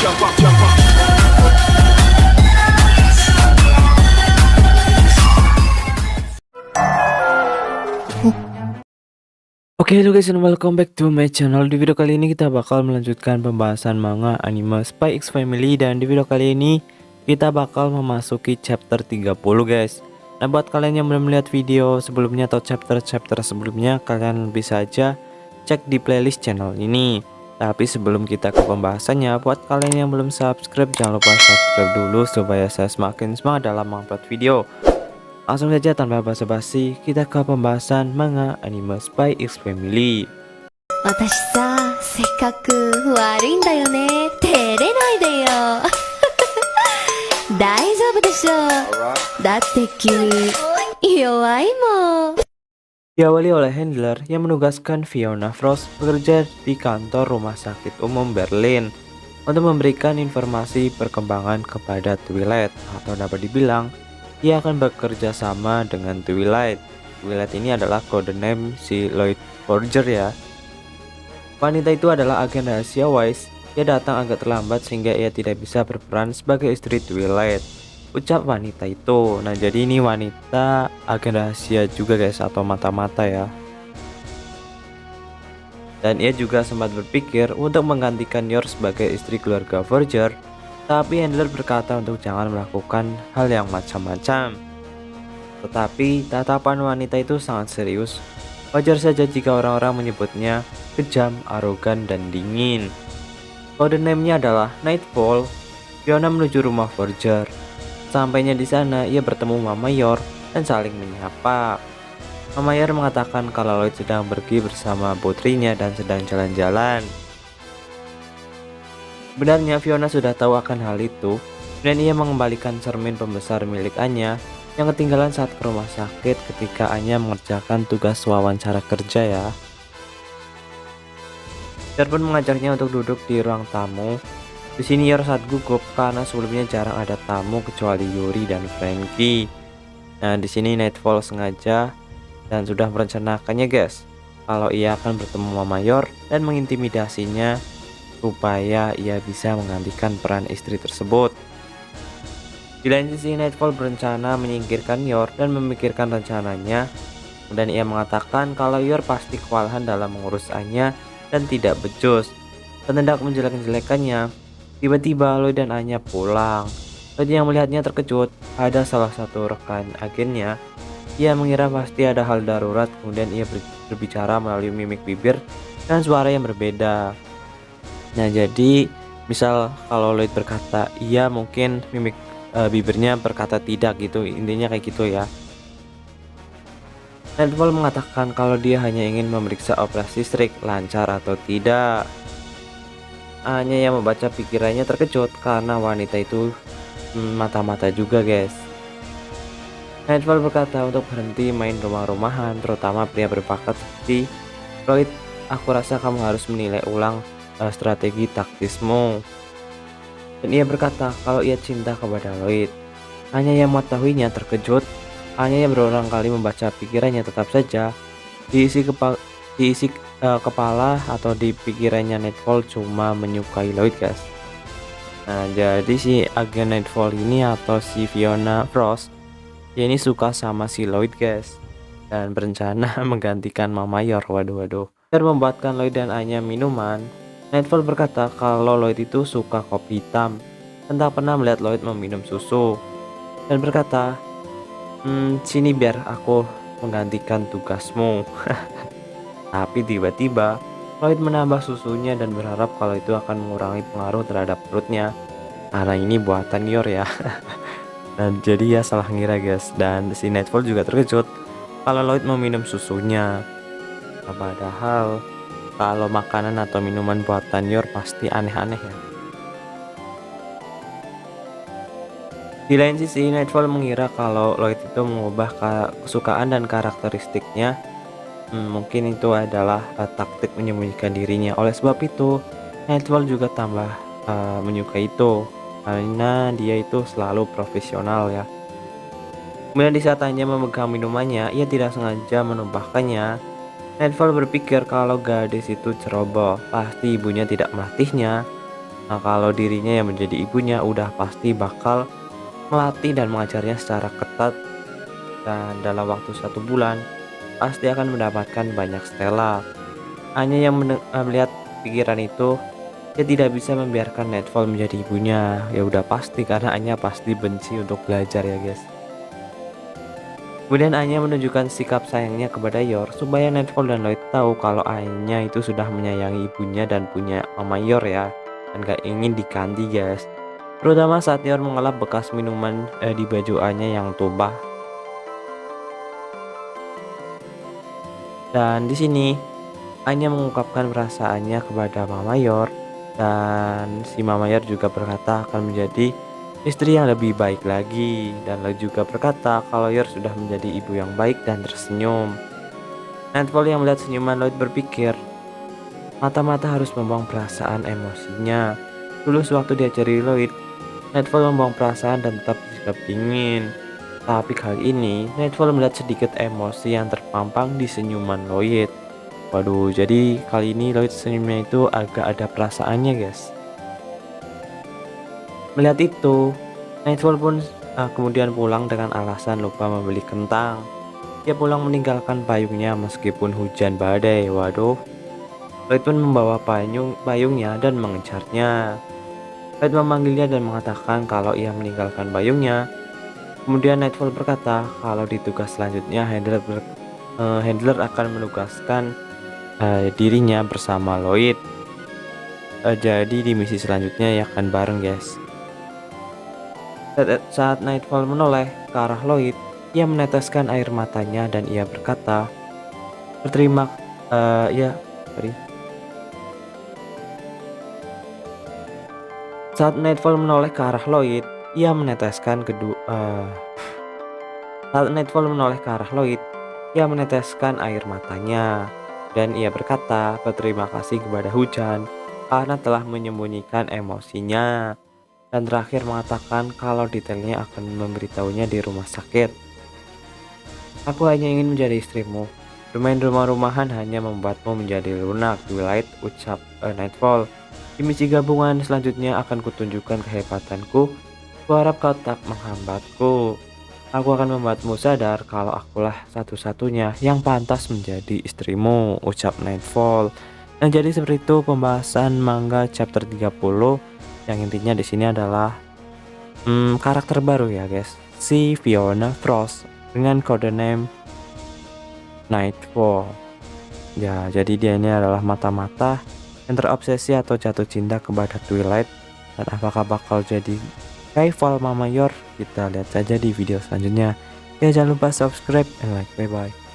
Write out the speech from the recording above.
Oke, hello guys and welcome back to my channel. Di video kali ini kita bakal melanjutkan pembahasan manga anime Spy X Family. Dan di video kali ini kita bakal memasuki chapter 30 guys. Nah, buat kalian yang belum melihat video sebelumnya atau chapter-chapter sebelumnya, kalian bisa aja cek di playlist channel ini. Tapi sebelum kita ke pembahasannya, buat kalian yang belum subscribe, jangan lupa subscribe dulu supaya saya semakin semangat dalam mengupload video. Langsung saja tanpa basa-basi, kita ke pembahasan manga anime Spy X Family. 私さ、せっかく悪いんだよね。照れないでよ。大丈夫でしょ。だって君、弱いもん。 Diawali oleh handler yang menugaskan Fiona Frost bekerja di kantor rumah sakit umum Berlin untuk memberikan informasi perkembangan kepada Twilight, atau dapat dibilang ia akan bekerja sama dengan Twilight. Twilight ini adalah kode name si Lloyd Forger ya. Wanita itu adalah agen rahasia Wise. Ia datang agak terlambat sehingga ia tidak bisa berperan sebagai istri Twilight, ucap wanita itu. Nah, jadi ini wanita agen rahasia juga guys, atau mata-mata ya. Dan ia juga sempat berpikir untuk menggantikan Yor sebagai istri keluarga Forger, tapi handler berkata untuk jangan melakukan hal yang macam-macam. Tetapi tatapan wanita itu sangat serius. Wajar saja jika orang-orang menyebutnya kejam, arogan, dan dingin. Kode name-nya adalah Nightfall. Fiona menuju rumah Forger. Sampainya di sana, ia bertemu Mama Yor dan saling menyapa. Mama Yor mengatakan kalau Lloyd sedang pergi bersama putrinya dan sedang jalan-jalan. Sebenarnya Fiona sudah tahu akan hal itu, dan ia mengembalikan cermin pembesar milik Anya yang ketinggalan saat ke rumah sakit ketika Anya mengerjakan tugas wawancara kerja ya. Yor pun mengajaknya untuk duduk di ruang tamu. Di sini Yor saat gugup karena sebelumnya jarang ada tamu kecuali Yuri dan Frankie. Nah, di sini Nightfall sengaja dan sudah merencanakannya guys, kalau ia akan bertemu Mama Yor dan mengintimidasinya supaya ia bisa menggantikan peran istri tersebut. Di lain sisi, Nightfall berencana menyingkirkan Yor dan memikirkan rencananya, dan ia mengatakan kalau Yor pasti kewalahan dalam mengurus Anya dan tidak becus. Dan hendak menjelek-jelekannya, tiba-tiba Lloyd dan Anya pulang. Lloyd yang melihatnya terkejut. Ada salah satu rekan agennya. Ia mengira pasti ada hal darurat, kemudian ia berbicara melalui mimik bibir dan suara yang berbeda. Nah, jadi misal kalau Lloyd berkata iya, mungkin mimik bibirnya berkata tidak gitu, intinya kayak gitu ya. Nightfall mengatakan kalau dia hanya ingin memeriksa operasi listrik lancar atau tidak. Hanya yang membaca pikirannya terkejut karena wanita itu mata-mata juga guys. Nightfall berkata untuk berhenti main rumah-rumahan, terutama pria berbakat seperti Lloyd. Aku rasa kamu harus menilai ulang strategi taktismu. Dan ia berkata kalau ia cinta kepada Lloyd. Hanya yang mengetahuinya terkejut. Hanya yang berulang kali membaca pikirannya tetap saja diisi kepala atau di pikirannya Nightfall cuma menyukai Lloyd guys. Nah, jadi si agen Nightfall ini atau si Fiona Frost, dia ini suka sama si Lloyd guys, dan berencana menggantikan Mama Yor. Waduh. Dan membuatkan Lloyd dan Anya minuman. Nightfall berkata kalau Lloyd itu suka kopi hitam dan tak pernah melihat Lloyd meminum susu, dan berkata, sini biar aku menggantikan tugasmu. Tapi tiba-tiba Lloyd menambah susunya dan berharap kalau itu akan mengurangi pengaruh terhadap perutnya, karena ini buatan Yor ya. Dan jadi ya salah ngira guys, dan si Nightfall juga terkejut kalau Lloyd meminum susunya. Padahal kalau makanan atau minuman buatan Yor pasti aneh-aneh ya. Di lain sisi, Nightfall mengira kalau Lloyd itu mengubah kesukaan dan karakteristiknya. Mungkin itu adalah taktik menyembunyikan dirinya. Oleh sebab itu, Nightfall juga tambah menyukai itu, karena dia itu selalu profesional ya. Kemudian di saat Anya memegang minumannya, ia tidak sengaja menumpahkannya. Nightfall berpikir kalau gadis itu ceroboh, pasti ibunya tidak melatihnya. Nah, kalau dirinya yang menjadi ibunya udah pasti bakal melatih dan mengajarnya secara ketat, dan dalam waktu 1 bulan pasti akan mendapatkan banyak stella. Anya yang melihat pikiran itu, dia tidak bisa membiarkan Nightfall menjadi ibunya. Ya udah pasti karena Anya pasti benci untuk belajar ya guys. Kemudian Anya menunjukkan sikap sayangnya kepada Yor supaya Nightfall dan Lloyd tahu kalau Anya itu sudah menyayangi ibunya dan punya Mama Yor ya, dan gak ingin diganti guys. Terutama saat Yor mengelap bekas minuman di baju Anya yang tumpah. Dan di sini Anya mengungkapkan perasaannya kepada Mama Yor, dan si Mama Yor juga berkata akan menjadi istri yang lebih baik lagi, dan Lloyd juga berkata kalau Yor sudah menjadi ibu yang baik dan tersenyum. Nightfall yang melihat senyuman Lloyd berpikir, mata-mata harus membuang perasaan emosinya. Dulu sewaktu diajari Lloyd, Nightfall membuang perasaan dan tetap bersikap dingin. Tapi kali ini, Nightfall melihat sedikit emosi yang terpampang di senyuman Lloyd. Waduh, jadi kali ini Lloyd senyumnya itu agak ada perasaannya guys. Melihat itu, Nightfall pun kemudian pulang dengan alasan lupa membeli kentang. Dia pulang meninggalkan payungnya meskipun hujan badai. Waduh, Lloyd pun membawa payungnya dan mengejarnya. Lloyd memanggilnya dan mengatakan kalau ia meninggalkan payungnya. Kemudian Nightfall berkata kalau di tugas selanjutnya Handler akan menugaskan dirinya bersama Lloyd. Jadi di misi selanjutnya ya akan bareng guys. Saat Nightfall menoleh ke arah Lloyd, ia meneteskan air matanya dan ia berkata, berterima ya sorry. Saat Nightfall menoleh ke arah Lloyd, ia meneteskan air matanya dan ia berkata berterima kasih kepada hujan karena telah menyembunyikan emosinya, dan terakhir mengatakan kalau detailnya akan memberitahunya di rumah sakit. Aku hanya ingin menjadi istrimu. Bermain rumah-rumahan hanya membuatmu menjadi lunak, Twilight, ucap Nightfall. Di misi gabungan selanjutnya akan kutunjukkan kehebatanku. Kuharap kau tak menghambatku. Aku akan membuatmu sadar kalau akulah satu-satunya yang pantas menjadi istrimu, ucap Nightfall. Dan jadi seperti itu pembahasan manga chapter 30, yang intinya di sini adalah karakter baru ya guys, si Fiona Frost dengan kode name Nightfall. Ya, jadi dia ini adalah mata-mata yang terobsesi atau jatuh cinta kepada Twilight, dan apakah bakal jadi rival Mama Yor? Kita lihat saja di video selanjutnya. Ya, jangan lupa subscribe and like. Bye bye.